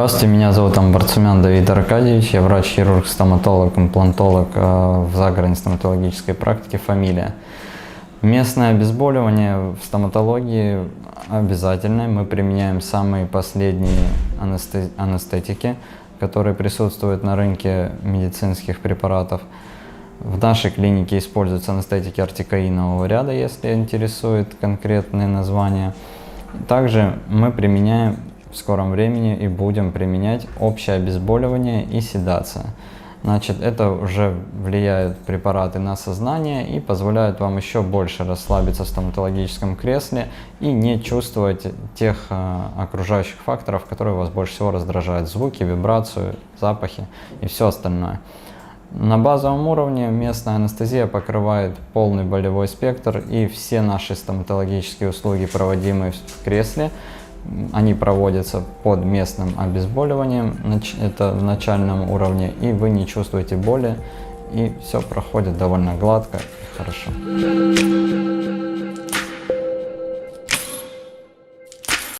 Здравствуйте, меня зовут Амбарцумян Давид Аркадьевич, я врач-хирург, стоматолог, имплантолог в загородной стоматологической практике «Фамилия». Местное обезболивание в стоматологии обязательное. Мы применяем самые последние анестетики, которые присутствуют на рынке медицинских препаратов. В нашей клинике используются анестетики ортикаинового ряда, если интересует конкретные названия. Также мы применяем в скором времени и будем применять общее обезболивание и седация. Значит, это уже влияют препараты на сознание и позволяют вам еще больше расслабиться в стоматологическом кресле и не чувствовать тех окружающих факторов, которые вас больше всего раздражают: звуки, вибрацию, запахи и все остальное. На базовом уровне местная анестезия покрывает полный болевой спектр, и все наши стоматологические услуги, проводимые в кресле, они проводятся под местным обезболиванием, это в начальном уровне, и вы не чувствуете боли, и все проходит довольно гладко и хорошо.